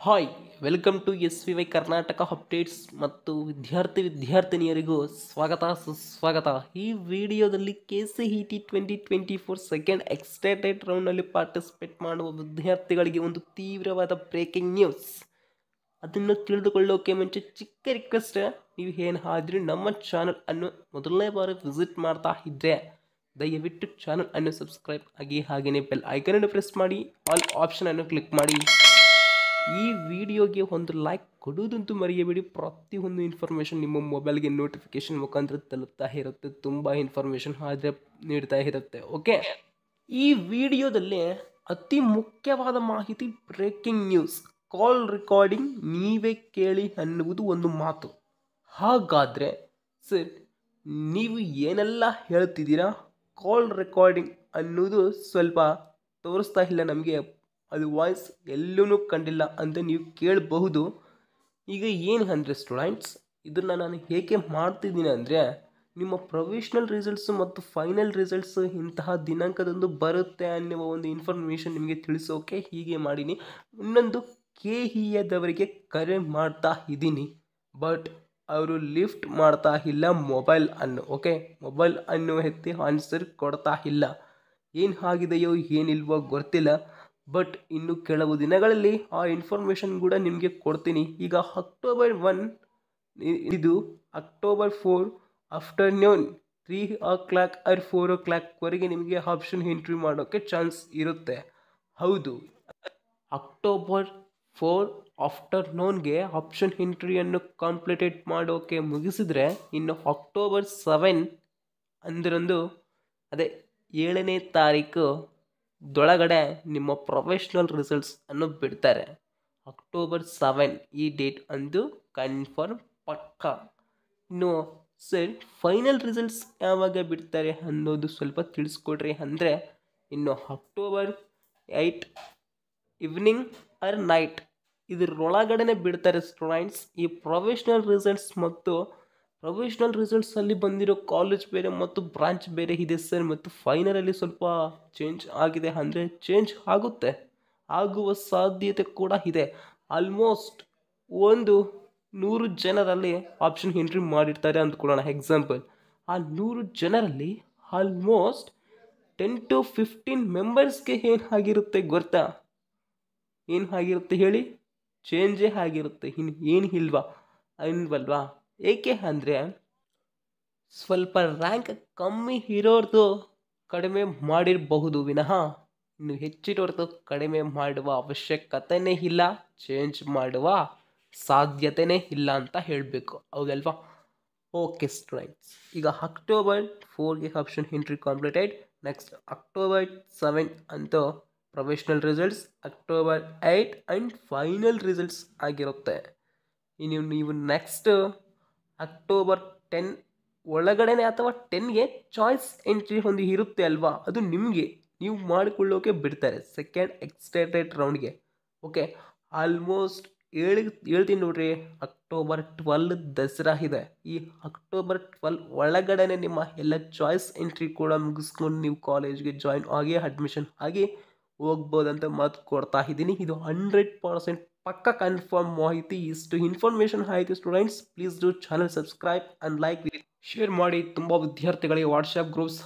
Hi welcome to S V Y Karnataka updates ಮತ್ತು ವಿದ್ಯಾರ್ಥಿನಿಯರಿಗೂ ಸ್ವಾಗತ ಸುಸ್ವಾಗತ. ಈ ವಿಡಿಯೋದಲ್ಲಿ KCET 2024 ಸೆಕೆಂಡ್ ಎಕ್ಸ್ಟೆಂಡೆಡ್ ರೌಂಡ್ನಲ್ಲಿ ಪಾರ್ಟಿಸಿಪೇಟ್ ಮಾಡುವ ವಿದ್ಯಾರ್ಥಿಗಳಿಗೆ ಒಂದು ತೀವ್ರವಾದ ಬ್ರೇಕಿಂಗ್ ನ್ಯೂಸ್. ಅದನ್ನು ತಿಳಿದುಕೊಳ್ಳೋಕೆ ಮುಂಚೆ ಚಿಕ್ಕ ರಿಕ್ವೆಸ್ಟ್, ನೀವು ಏನಾದರೂ ನಮ್ಮ ಚಾನಲ್ ಅನ್ನು ಮೊದಲನೇ ಬಾರಿ ವಿಸಿಟ್ ಮಾಡ್ತಾ ಇದ್ದರೆ ದಯವಿಟ್ಟು ಚಾನಲ್ ಅನ್ನು ಸಬ್ಸ್ಕ್ರೈಬ್ ಆಗಿ ಹಾಗೆಯೇ ಬೆಲ್ ಐಕನ್ ಅನ್ನು ಪ್ರೆಸ್ ಮಾಡಿ, ಆಲ್ ಆಪ್ಷನ್ ಅನ್ನು ಕ್ಲಿಕ್ ಮಾಡಿ. ಈ ವಿಡಿಯೋಗೆ ಒಂದು ಲೈಕ್ ಕೊಡುವುದಂತೂ ಮರೆಯಬೇಡಿ. ಪ್ರತಿಯೊಂದು ಇನ್ಫಾರ್ಮೇಷನ್ ನಿಮ್ಮ ಮೊಬೈಲ್ಗೆ ನೋಟಿಫಿಕೇಶನ್ ಮುಖಾಂತರ ತಲುಪ್ತಾ ಇರುತ್ತೆ. ತುಂಬ ಇನ್ಫಾರ್ಮೇಷನ್ ಆದರೆ ನೀಡ್ತಾ ಇರುತ್ತೆ. ಓಕೆ, ಈ ವಿಡಿಯೋದಲ್ಲಿ ಅತಿ ಮುಖ್ಯವಾದ ಮಾಹಿತಿ, ಬ್ರೇಕಿಂಗ್ ನ್ಯೂಸ್. ಕಾಲ್ ರೆಕಾರ್ಡಿಂಗ್ ನೀವೇ ಕೇಳಿ ಅನ್ನುವುದು ಒಂದು ಮಾತು. ಹಾಗಾದರೆ ಸರ್, ನೀವು ಏನೆಲ್ಲ ಹೇಳ್ತಿದ್ದೀರಾ? ಕಾಲ್ ರೆಕಾರ್ಡಿಂಗ್ ಅನ್ನೋದು ಸ್ವಲ್ಪ ತೋರಿಸ್ತಾ ಇಲ್ಲ ನಮಗೆ, ಅದು ವಾಯ್ಸ್ ಎಲ್ಲೂ ಕಂಡಿಲ್ಲ ಅಂತ ನೀವು ಕೇಳಬಹುದು. ಈಗ ಏನು ಅಂದರೆ ಸ್ಟೂಡೆಂಟ್ಸ್, ಇದನ್ನು ನಾನು ಏಕೆ ಮಾಡ್ತಿದ್ದೀನಿ ಅಂದರೆ, ನಿಮ್ಮ ಪ್ರೊವಿಷನಲ್ ರಿಸಲ್ಟ್ಸು ಮತ್ತು ಫೈನಲ್ ರಿಸಲ್ಟ್ಸು ಇಂತಹ ದಿನಾಂಕದಂದು ಬರುತ್ತೆ ಅನ್ನುವ ಒಂದು ಇನ್ಫಾರ್ಮೇಷನ್ ನಿಮಗೆ ತಿಳಿಸೋಕೆ ಹೀಗೆ ಮಾಡೀನಿ. ಇನ್ನೊಂದು KEAದವರಿಗೆ ಕರೆ ಮಾಡ್ತಾ ಇದ್ದೀನಿ, ಬಟ್ ಅವರು ಲಿಫ್ಟ್ ಮಾಡ್ತಾ ಇಲ್ಲ ಮೊಬೈಲ್ ಅನ್ನು. ಓಕೆ, ಮೊಬೈಲ್ ಅನ್ನು ಎತ್ತಿ ಆನ್ಸರ್ ಕೊಡ್ತಾ ಇಲ್ಲ. ಏನು ಆಗಿದೆಯೋ ಏನಿಲ್ವೋ ಗೊತ್ತಿಲ್ಲ, ಬಟ್ ಇನ್ನು ಕೆಲವು ದಿನಗಳಲ್ಲಿ ಆ ಇನ್ಫಾರ್ಮೇಷನ್ ಕೂಡ ನಿಮಗೆ ಕೊಡ್ತೀನಿ. ಈಗ October 1 ಇದು October 4 ಆಫ್ಟರ್ನೂನ್ 3 o'clock or 4 o'clockವರೆಗೆ ನಿಮಗೆ ಆಪ್ಷನ್ ಎಂಟ್ರಿ ಮಾಡೋಕ್ಕೆ ಚಾನ್ಸ್ ಇರುತ್ತೆ. ಹೌದು, October 4 ಆಫ್ಟರ್ನೂನ್ಗೆ ಆಪ್ಷನ್ ಎಂಟ್ರಿಯನ್ನು ಕಂಪ್ಲೀಟೆಡ್ ಮಾಡೋಕ್ಕೆ ಮುಗಿಸಿದರೆ, ಇನ್ನು October 7 ಅಂದರಂದು, ಅದೇ 7ನೇ ತಾರೀಕು ದೊಳಗಡೆ ನಿಮ್ಮ ಪ್ರೊಫೆಷ್ನಲ್ ರಿಸಲ್ಟ್ಸ್ ಅನ್ನು ಬಿಡ್ತಾರೆ. October 7 ಈ ಡೇಟ್ ಅಂದು ಕನ್ಫರ್ಮ್ ಪಕ್ಕ. ಇನ್ನು ಸರ್, ಫೈನಲ್ ರಿಸಲ್ಟ್ಸ್ ಯಾವಾಗ ಬಿಡ್ತಾರೆ ಅನ್ನೋದು ಸ್ವಲ್ಪ ತಿಳಿಸ್ಕೊಡ್ರಿ ಅಂದರೆ, ಇನ್ನು October 8 ಈವ್ನಿಂಗ್ ಆರ್ ನೈಟ್ ಇದರೊಳಗಡೆ ಬಿಡ್ತಾರೆ ಸ್ಟೂಡೆಂಟ್ಸ್. ಈ ಪ್ರೊಫೆಷ್ನಲ್ ರಿಸಲ್ಟ್ಸ್ ಮತ್ತು ಪ್ರೊಫೆಷ್ನಲ್ ರಿಸಲ್ಟ್ಸಲ್ಲಿ ಬಂದಿರೋ ಕಾಲೇಜ್ ಬೇರೆ ಮತ್ತು ಬ್ರಾಂಚ್ ಬೇರೆ ಇದೆ ಸರ್, ಮತ್ತು ಫೈನಲಲ್ಲಿ ಸ್ವಲ್ಪ ಚೇಂಜ್ ಆಗಿದೆ ಅಂದರೆ ಚೇಂಜ್ ಆಗುತ್ತೆ, ಆಗುವ ಸಾಧ್ಯತೆ ಕೂಡ ಇದೆ. ಆಲ್ಮೋಸ್ಟ್ ಒಂದು 100 ಜನರಲ್ಲಿ ಆಪ್ಷನ್ ಎಂಟ್ರಿ ಮಾಡಿರ್ತಾರೆ ಅಂದ್ಕೊಳ್ಳೋಣ ಎಕ್ಸಾಂಪಲ್. ಆ 100 ಜನರಲ್ಲಿ ಆಲ್ಮೋಸ್ಟ್ 10 to 15 ಮೆಂಬರ್ಸ್ಗೆ ಏನು ಆಗಿರುತ್ತೆ ಗೊತ್ತಾ? ಏನು ಆಗಿರುತ್ತೆ ಹೇಳಿ? ಚೇಂಜೇ ಆಗಿರುತ್ತೆ, ಇನ್ನು ಏನು ಇಲ್ವಲ್ವಾ? ಏಕೆ ಅಂದರೆ, ಸ್ವಲ್ಪ ರ್ಯಾಂಕ್ ಕಮ್ಮಿ ಇರೋರ್ದು ಕಡಿಮೆ ಮಾಡಿರಬಹುದು ವಿನಃ ಇನ್ನು ಹೆಚ್ಚಿರೋರ್ದು ಕಡಿಮೆ ಮಾಡುವ ಅವಶ್ಯಕತೆಯೇ ಇಲ್ಲ, ಚೇಂಜ್ ಮಾಡುವ ಸಾಧ್ಯತೆಯೇ ಇಲ್ಲ ಅಂತ ಹೇಳಬೇಕು, ಹೌದಲ್ವಾ? ಓಕೆ ಸ್ಟೂಡೆಂಟ್ಸ್, ಈಗ October 4ಗೆ option entry completed. Next October 7 ಅಂತೂ professional results, October 8 and final results ಆಗಿರುತ್ತೆ. ಇನ್ನು ನೀವು ನೆಕ್ಸ್ಟ್ October 10 ಒಳಗಡೆ ಅಥವಾ 10ಗೆ ಚಾಯ್ಸ್ ಎಂಟ್ರಿ ಒಂದು ಇರುತ್ತೆ ಅಲ್ವಾ, ಅದು ನಿಮಗೆ ನೀವು ಮಾಡಿಕೊಳ್ಳೋಕೆ ಬಿಡ್ತಾರೆ ಸೆಕೆಂಡ್ ಎಕ್ಸ್ಟೆಂಡೆಡ್ ರೌಂಡ್ಗೆ. ಓಕೆ, ಆಲ್ಮೋಸ್ಟ್ ಹೇಳ್ತೀನಿ ನೋಡ್ರಿ, October 12 ದಸರಾ ಇದೆ. ಈ October 12 ಒಳಗಡೆ ನಿಮ್ಮ ಎಲ್ಲ ಚಾಯ್ಸ್ ಎಂಟ್ರಿ ಕೂಡ ಮುಗಿಸ್ಕೊಂಡು ನೀವು ಕಾಲೇಜ್ಗೆ ಜಾಯಿನ್ ಆಗಿ ಅಡ್ಮಿಷನ್ ಆಗಿ ಹೋಗ್ಬೋದಂತ ಮಾತು ಕೊಡ್ತಾ ಇದ್ದೀನಿ. ಇದು 100% ಪಕ್ಕ ಕನ್ಫರ್ಮ್ ಮಾಹಿತಿ. ಇಷ್ಟು ಇನ್ಫಾರ್ಮೇಷನ್ ಆಯಿತು students. Please do channel subscribe and like, share ಮಾಡಿ. ತುಂಬ ವಿದ್ಯಾರ್ಥಿಗಳಿಗೆ ವಾಟ್ಸಪ್ ಗ್ರೂಪ್ಸ್